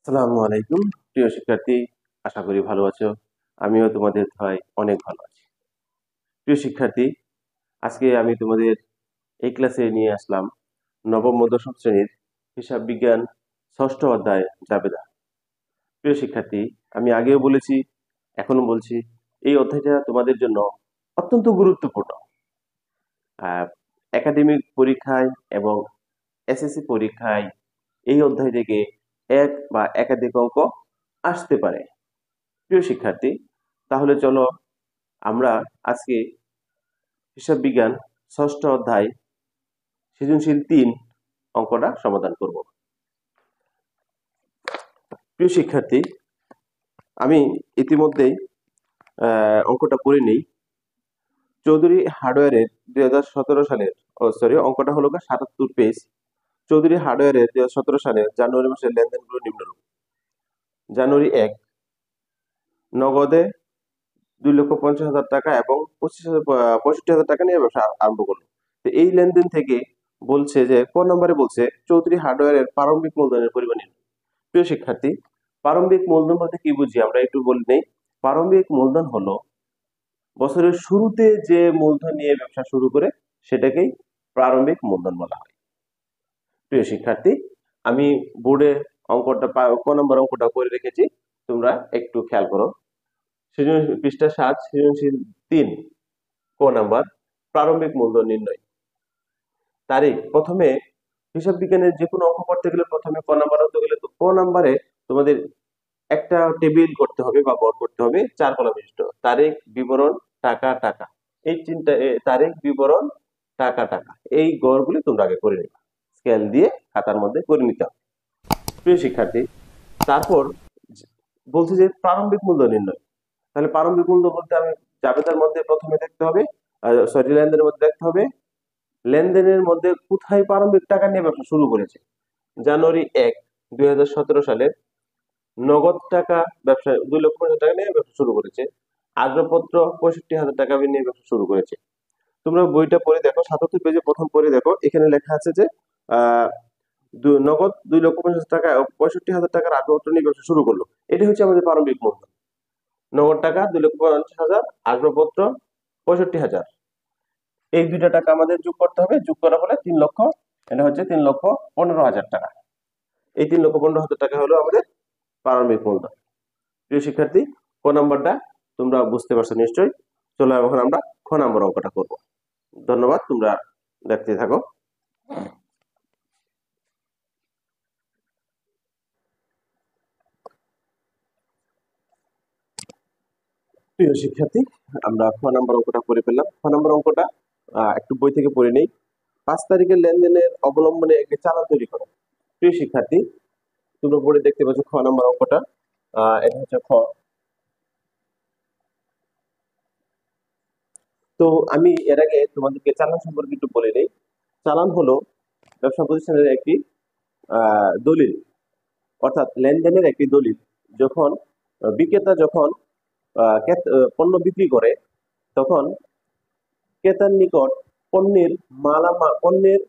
আসসালামু আলাইকুম প্রিয় শিক্ষার্থী, আশা করি ভালো আছো। আমিও তোমাদের দোয়ায় অনেক ভালো আছি। প্রিয় শিক্ষার্থী, আজকে আমি তোমাদের এই ক্লাসে নিয়ে আসলাম নবম ও দশম শ্রেণীর হিসাব বিজ্ঞান ষষ্ঠ অধ্যায় জাবেদা। প্রিয় শিক্ষার্থী, আমি আগেও বলেছি, এখনো বলছি, এই অধ্যায়টা তোমাদের জন্য অত্যন্ত গুরুত্বপূর্ণ। একাডেমিক পরীক্ষায় এবং এসএসসি পরীক্ষায় এই অধ্যায় থেকে এক বা একাধিক অঙ্ক আসতে পারে। প্রিয় শিক্ষার্থী, তাহলে চলো আমরা আজকে হিসাব বিজ্ঞান ষষ্ঠ অধ্যায় সৃজনশীল 3 অঙ্কটা সমাধান করব। প্রিয় শিক্ষার্থী, আমি ইতিমধ্যেই অঙ্কটা করে নেই। চৌধুরী হার্ডওয়্যারের 2017 সালের অঙ্কটা হলো 77 পেজ। চৌধুরী হার্ডওয়্যারের 2017 সালের জানুয়ারি মাসের লেনদেনগুলো নিম্নরূপ। জানুয়ারি 1 নগদে 2,50,000 টাকা এবং 65,000 টাকা নিয়ে ব্যবসা আরম্ভ করলো। তো এই লেনদেন থেকে বলছে যে নম্বরে বলছে চৌধুরী হার্ডওয়্যারের প্রারম্ভিক মূলধনের পরিমাণ নির্ণয়। প্রিয় শিক্ষার্থী, প্রারম্ভিক মূলধন বলতে কি বুঝি আমরা একটু বলে নেই। প্রারম্ভিক মূলধন হলো বছরের শুরুতে যে মূলধন নিয়ে ব্যবসা শুরু করে সেটাকেই প্রারম্ভিক মূলধন বলা হয়। প্রিয় শিক্ষার্থী, আমি বোর্ডে অঙ্কটা নম্বর অঙ্কটা করে রেখেছি, তোমরা একটু খেয়াল করো। সৃজনশীল পৃষ্ঠা 7, সৃজনশীল 3 নাম্বার, প্রারম্ভিক মূলধন নির্ণয়। তারিখ, প্রথমে হিসাব বিজ্ঞানের যে কোনো অঙ্ক করতে গেলে প্রথমে নাম্বার হতে গেলে তো নাম্বারে তোমাদের একটা টেবিল করতে হবে বা বোর্ড করতে হবে 4 কলাম বিশিষ্ট। তারিখ, বিবরণ, টাকা, টাকা, এই তিনটা তারিখ, বিবরণ, টাকা, টাকা, এই গড়গুলি তোমরা আগে করে নিবে, স্কেল দিয়ে খাতার মধ্যে করে নিতে হবে। প্রিয় শিক্ষার্থী, তারপর বলছে যে প্রারম্ভিক মূল্য নির্ণয়। তাহলে প্রারম্ভিক মূল্য বলতে আমি জাবেদার মধ্যে প্রথমে দেখতে হবে, লেনদেনের মধ্যে দেখতে হবে লেনদেনের মধ্যে কোথায় প্রারম্ভিক টাকা নিয়ে ব্যবসা শুরু করেছে। জানুয়ারি 1, 2017 সালে নগদ টাকা ব্যবসা 2,50,000 টাকা নিয়ে ব্যবসা শুরু করেছে। আগ্রপত্র 65,000 টাকা নিয়ে ব্যবসা শুরু করেছে। তোমরা বইটা পড়ে দেখো, 77 পেজে প্রথম পড়ে দেখো, এখানে লেখা আছে যে নগদ 2,50,000 টাকা 65,000 টাকার আগ্রপত্র নিয়ে ব্যবসা শুরু করলো। এটা হচ্ছে আমাদের প্রারম্ভিক মূলধন। নগদ টাকা 2,50,000, আগ্রপত্র 65,000, এই দুইটা টাকা আমাদের যোগ করতে হবে। যোগ করা হলে 3 লক্ষ, এটা হচ্ছে 3,15,000 টাকা। এই 3,15,000 টাকা হলো আমাদের প্রারম্ভিক মূলধন। প্রিয় শিক্ষার্থী, ক নাম্বারটা তোমরা বুঝতে পারছো নিশ্চয়ই। চলো এখন আমরা খ নাম্বার অঙ্কটা করব। ধন্যবাদ, তোমরা দেখতে থাকো। প্রিয় শিক্ষার্থী, আমরা খ নাম্বার অঙ্কটা করে ফেললাম। খ নাম্বার অঙ্কটা একটু বই থেকে পড়ে নেই। 5 তারিখের লেনদেনের অবলম্বনে একটি চালান তৈরি করো। প্রিয় শিক্ষার্থী, তোমরা পড়ে দেখতে পাচ্ছ খ নাম্বার অঙ্কটা। এটা হচ্ছে খ। তো আমি এর আগে তোমাদেরকে চালান সম্পর্কে একটু বলে নেই। চালান হলো ব্যবসা প্রতিষ্ঠানের একটি দলিল, অর্থাৎ লেনদেনের একটি দলিল। যখন বিক্রেতা যখন পণ্য বিক্রি করে, তখন ক্রেতার নিকট পণ্যের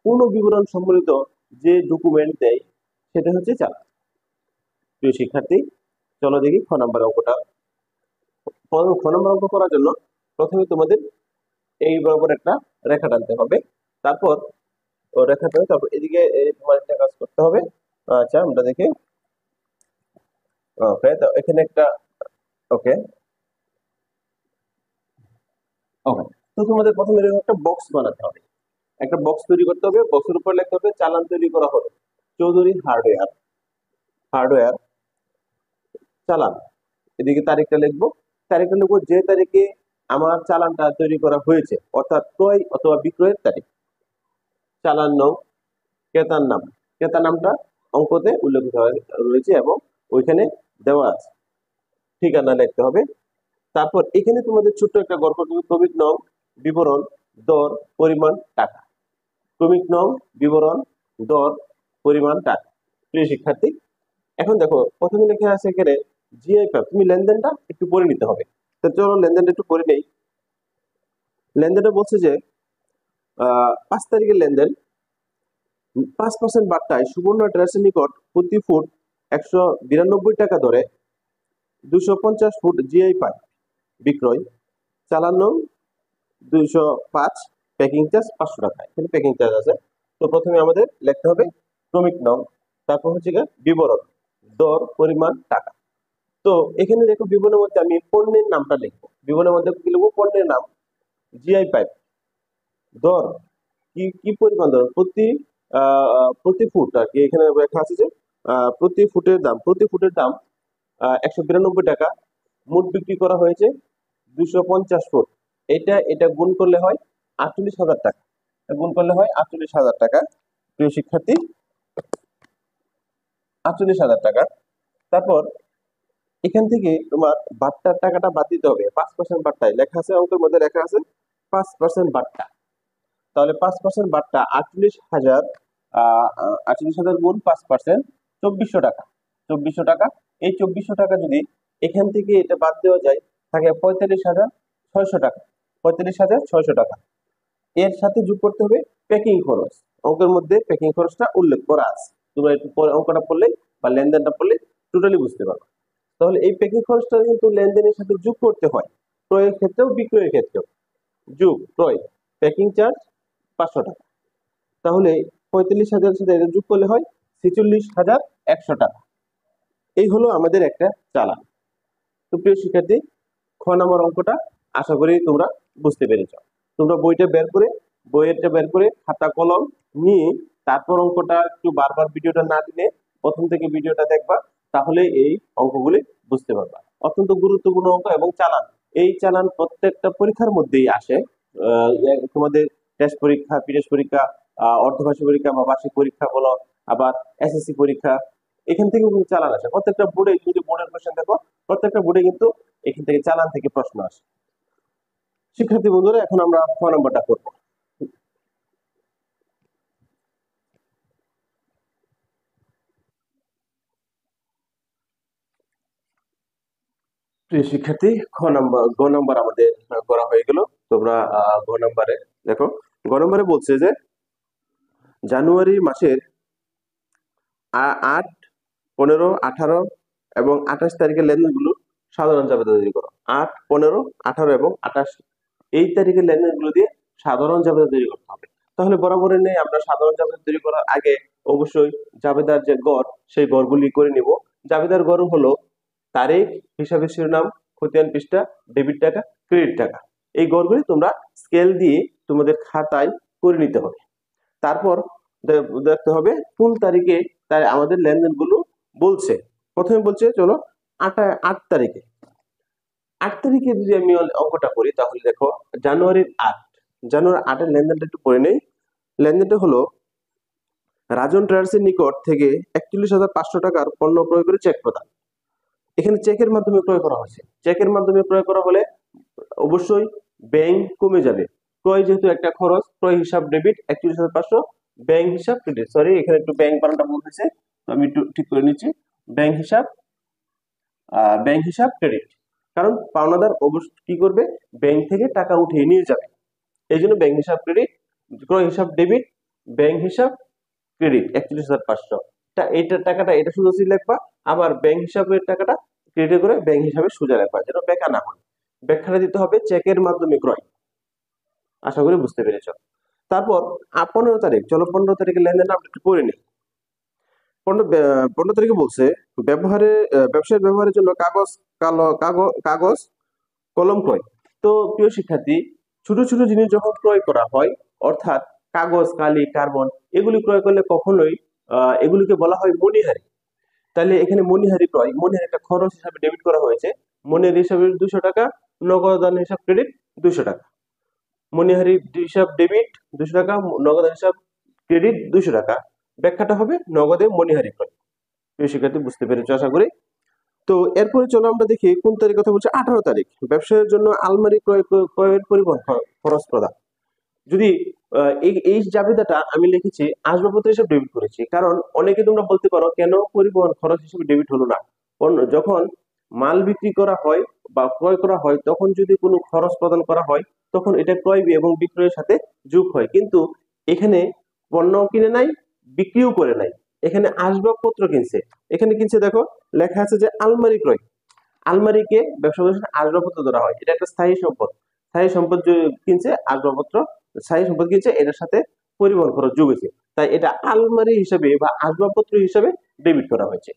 পূর্ণ বিবরণ সম্বলিত যে ডকুমেন্ট দেয় সেটা হচ্ছে চালান। প্রিয় শিক্ষার্থী, চলো দেখি খ নাম্বার অঙ্কটা। খ নাম্বার অঙ্ক করার জন্য প্রথমে তোমাদের এই বরাবর একটা রেখা টানতে হবে, তারপর রেখাটা, তারপর এদিকে তোমার একটা কাজ করতে হবে। আচ্ছা, আমরা দেখি। ওকে, তো এখানে একটা, ওকে ওকে তো তোমাদের প্রথমে এরকম একটা বক্স বানাতে হবে, একটা বক্স তৈরি করতে হবে। বক্সের উপর লিখতে হবে চালান তৈরি করা হলো চৌধুরী হার্ডওয়্যার চালান। এদিকে তারিখটা লিখবো, যে তারিখে আমার চালানটা তৈরি করা হয়েছে, অর্থাৎ ক্রয় অথবা বিক্রয়ের তারিখ। চালান নং, ক্রেতার নাম, ক্রেতার নামটা অঙ্কতে উল্লেখিত রয়েছে এবং ওইখানে দেওয়া আছে। ঠিকানা লিখতে হবে। তারপর এখানে তোমাদের ছোট্ট একটা গড় করতে হবে, ক্রমিক নং, বিবরণ, দর, পরিমাণ, টাকা। ক্রমিক নং, বিবরণ, দর, পরিমাণ, টাকা। প্রিয় শিক্ষার্থী, এখন দেখো প্রথমে লেখা আছে এখানে জিআইএফ। তুমি লেনদেনটা একটু পড়ে নিতে হবে। তো চলো লেনদেনটা একটু পড়ে নেই। লেনদেনটা বলছে যে 5 তারিখের লেনদেন 5% বার্তায় সুবর্ণ ট্রেডার্সের নিকট প্রতি ফুট 192 টাকা দরে 250 ফুট জিআই পাইপ বিক্রয়, চালান নং 205, প্যাকিং চার্জ 500 টাকা। এখানে প্যাকিং চার্জ আছে। তো প্রথমে আমাদের লিখতে হবে ক্রমিক নং, তারপর হচ্ছে বিবরণ, দর, পরিমাণ, টাকা। তো এখানে দেখো বিবরণের মধ্যে আমি পণ্যের নামটা লিখবো। বিবরণের মধ্যে কি লিখবো? পণ্যের নাম, জিআই পাইপ, দর কি কি পরিমাণ দর, প্রতি ফুট আর কি। এখানে লেখা আছে যে প্রতি ফুটের দাম, 192 টাকা। মোট বিক্রি করা হয়েছে 250 ফুট। এটা গুণ করলে হয় 48,000 টাকা। গুণ করলে হয় 48,000 টাকা। প্রিয় শিক্ষার্থী, 48,000 টাকা। তারপর এখান থেকে তোমার বাট্টার টাকাটা বাদ দিতে হবে। 5% বাট্টায় লেখা আছে, অঙ্কের মধ্যে লেখা আছে 5% বাট্টা। তাহলে 5% বাট্টা 48,000, 48,000 গুণ 5%, 2400 টাকা। 2400 টাকা। এই 2400 টাকা যদি এখান থেকে এটা বাদ দেওয়া যায়, থাকে 45,600 টাকা। 45,600 টাকা। এর সাথে যোগ করতে হবে প্যাকিং খরচ। অঙ্কের মধ্যে প্যাকিং খরচটা উল্লেখ করা আছে। তোমরা একটু পরে অঙ্কটা পড়লে বা লেনদেনটা পড়লে টোটালি বুঝতে পারবে। তাহলে এই প্যাকিং খরচটা কিন্তু লেনদেনের সাথে যোগ করতে হয়, ক্রয়ের ক্ষেত্রেও বিক্রয়ের ক্ষেত্রেও। যোগ ক্রয়, প্যাকিং চার্জ 500 টাকা। তাহলে 45,000 সাথে এটা যোগ করলে হয় 46,100 টাকা। এই হলো আমাদের একটা চালান। তো প্রিয় শিক্ষার্থী, খ নম্বর অঙ্কটা আশা করি তোমরা বুঝতে পেরেছ। তোমরা বইটা বের করে খাতা কলম নিয়ে তারপর অঙ্কটা একটু বারবার ভিডিওটা না দিলে প্রথম থেকে ভিডিওটা দেখবা, তাহলে এই অঙ্কগুলি বুঝতে পারবা। অত্যন্ত গুরুত্বপূর্ণ অঙ্ক এবং চালান। এই চালান প্রত্যেকটা পরীক্ষার মধ্যেই আসে। তোমাদের টেস্ট পরীক্ষা, পিটেস্ট পরীক্ষা, অর্ধবার্ষিক পরীক্ষা বা বার্ষিক পরীক্ষা বলো, আবার এসএসসি পরীক্ষা, এখান থেকে কিন্তু চালান আসে। প্রত্যেকটা বোর্ডে, যদি বোর্ডের কোশ্চেন দেখো, প্রত্যেকটা বোর্ডে কিন্তু এখান থেকে চালান থেকে প্রশ্ন আসে। শিক্ষার্থী বন্ধুরা, এখন আমরা খ নম্বরটা করব। প্রিয় শিক্ষার্থী, গ নম্বর আমাদের করা হয়ে গেল। তোমরা গ নম্বরে দেখো, গ নম্বরে বলছে যে জানুয়ারি মাসের 8, 15, 18 এবং 28 তারিখের লেনদেনগুলো সাধারণ জাবেদা তৈরি করো। 8, 15, 18 এবং 28 এই তারিখের লেনদেনগুলো দিয়ে সাধারণ জাবেদা তৈরি করতে হবে। তাহলে বরাবরের নেই, আমরা সাধারণ জাবেদা তৈরি করার আগে অবশ্যই জাবেদার যে গড়, সেই গড়গুলি করে নিব। জাবেদার গড় হলো তারিখ, হিসাবের শিরোনাম, খতিয়ান পৃষ্ঠা, ডেবিট টাকা, ক্রেডিট টাকা। এই গড়গুলি তোমরা স্কেল দিয়ে তোমাদের খাতায় করে নিতে হবে। তারপর দেখতে হবে কোন তারিখে তাই আমাদের লেনদেনগুলো বলছে। প্রথমে বলছে চলো 8 তারিখে। 8 তারিখে যদি আমি অঙ্কটা করি, তাহলে দেখো জানুয়ারির 8 লেনদেনটা একটু করে নেই। লেনদেনটা হলো রাজন ট্রেডার্সের নিকট থেকে 41,500 টাকার পণ্য ক্রয় করে চেক প্রদান। এখানে চেকের মাধ্যমে ক্রয় করা হয়েছে। চেকের মাধ্যমে ক্রয় করা হলে অবশ্যই ব্যাংক কমে যাবে। ক্রয় যেহেতু একটা খরচ, ক্রয় হিসাব ডেবিট 41,500, ব্যাংক হিসাব ক্রেডিট। সরি, এখানে একটু ব্যাংক বানানটা ভুল হয়েছে, তো আমি একটু ঠিক করে নিচ্ছি। ব্যাংক হিসাব ক্রেডিট। কারণ পাওনাদার অবশ্যই কি করবে, ব্যাংক থেকে টাকা উঠিয়ে নিয়ে যাবে। এই জন্য ব্যাংক হিসাব ক্রেডিট, ক্রয় হিসাব ডেবিট, ব্যাংক হিসাব ক্রেডিট 41,500। এইটা টাকাটা এটা সোজা লিখবা, আবার ব্যাংক হিসাবের টাকাটা ক্রেডিট করে ব্যাংক হিসাবে সোজা রাখবা, যেন বেকা না হয়। ব্যাখ্যাটা দিতে হবে চেকের মাধ্যমে ক্রয়। আশা করি বুঝতে পেরেছ। তারপর 15 তারিখ, চলো 15 তারিখের লেনদেনটা আমরা একটু করে নিই। 15 তারিখে বলছে ব্যবসায়িক ব্যবহারের জন্য কাগজ কলম ক্রয়। তো প্রিয় শিক্ষার্থী, ছোট ছোট জিনিস যখন ক্রয় করা হয়, অর্থাৎ কাগজ, কালি, কার্বন, এগুলি ক্রয় করলে কখনোই এগুলিকে বলা হয় মণিহারি। তাহলে এখানে মণিহারি ক্রয়, মণিহারি একটা খরচ হিসাবে ডেবিট করা হয়েছে। মণিহারি হিসাবে 200 টাকা, নগদান হিসাব ক্রেডিট 200 টাকা। মণিহারি হিসাব ডেবিট 200 টাকা, নগদান হিসাব ক্রেডিট 200 টাকা। ব্যাখ্যাটা হবে নগদে মণিহারি ক্রয়। প্রিয় শিক্ষার্থী, বুঝতে পেরেছ আশা করি। তো এরপরে চলো আমরা দেখি কোন তারিখ কথা বলছে। 18 তারিখ, ব্যবসায়ের জন্য আলমারি ক্রয়ের পরিবহন খরচ প্রদান। যদি এই জাবেদাটা আমি লিখেছি আসবাবপত্র হিসেবে ডেবিট করেছি, কারণ অনেকে তোমরা বলতে পারো কেন পরিবহন খরচ হিসেবে ডেবিট হলো না। যখন মাল বিক্রি করা হয় বা ক্রয় করা হয়, তখন যদি কোনো খরচ প্রদান করা হয়, তখন এটা ক্রয় এবং বিক্রয়ের সাথে যোগ হয়। কিন্তু এখানে পণ্য কিনে নাই, বিক্রিও করে নাই, এখানে আসবাবপত্র কিনছে, এখানে কিনছে দেখো লেখা আছে যে আলমারি ক্রয়। আলমারিকে ব্যবসা প্রতিষ্ঠানে আসবাবপত্র ধরা হয়, এটা একটা স্থায়ী সম্পদ। স্থায়ী সম্পদ কিনছে, আসবাবপত্র স্থায়ী সম্পদ কিনছে, এটার সাথে পরিবহন খরচ যোগ হয়েছে, তাই এটা আলমারি হিসাবে বা আসবাবপত্র হিসাবে ডেবিট করা হয়েছে।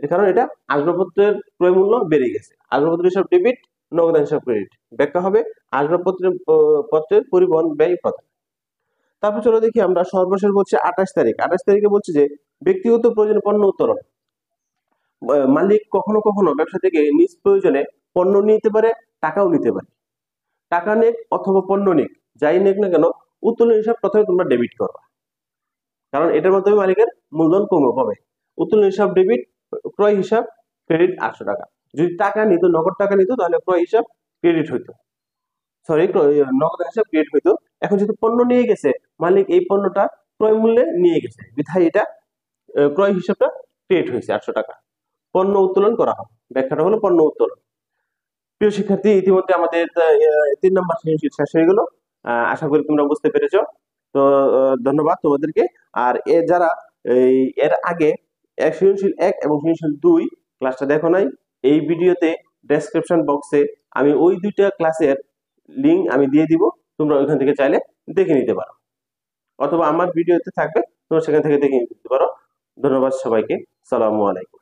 কারণ এটা আসবাবপত্রের ক্রয় মূল্য বেড়ে গেছে। আসবাবপত্র হিসাব ডেবিট, নগদান হিসাব ক্রেডিট। ব্যাখ্যা হবে আসবাবপত্রের পত্রের পরিবহন ব্যয় প্রদান। তারপর চলো দেখি আমরা সর্বশেষ বলছে 28 তারিখ। 28 তারিখে বলছে যে ব্যক্তিগত প্রয়োজনে পণ্য উত্তোলন। মালিক কখনো কখনো ব্যবসা থেকে নিজ প্রয়োজনে পণ্য নিতে পারে, টাকাও নিতে পারে। টাকা নেক অথবা পণ্য নেক, যাই নেক না কেন, উত্তোলন হিসাব প্রথমে তোমরা ডেবিট করবা, কারণ এটার মাধ্যমে মালিকের মূলধন কমে পাবে। উত্তোলন হিসাব ডেবিট, ক্রয় হিসাব ক্রেডিট 800 টাকা। যদি টাকা নিত, নগদ টাকা নিত, তাহলে ক্রয় হিসাব ক্রেডিট হইতো, সরি নগদ হিসাব ক্রেডিট হইতো। এখন যেহেতু পণ্য নিয়ে গেছে, মালিক এই পণ্যটা ক্রয় মূল্যে নিয়ে গেছে, বিধায় এটা ক্রয় হিসাবটা ক্রেডিট হয়েছে 800 টাকা। পণ্য উত্তোলন করা হয়, ব্যাখ্যাটা হলো পণ্য উত্তোলন। প্রিয় শিক্ষার্থী, ইতিমধ্যে আমাদের 3 নম্বর সৃজনশীল শেষ হয়ে গেল। আশা করি তোমরা বুঝতে পেরেছো। তো ধন্যবাদ তোমাদেরকে। আর যারা এর আগে সৃজনশীল 1 এবং সৃজনশীল 2 ক্লাসটা দেখো নাই, এই ভিডিওতে ডেসক্রিপশন বক্সে আমি ওই দুইটা ক্লাসের লিংক আমি দিয়ে দিব, তোমরা ওইখান থেকে চাইলে দেখে নিতে পারো, অথবা আমার ভিডিওতে থাকবে, তোমরা সেখান থেকে দেখে নিতে পারো। ধন্যবাদ সবাইকে। সালামু আলাইকুম।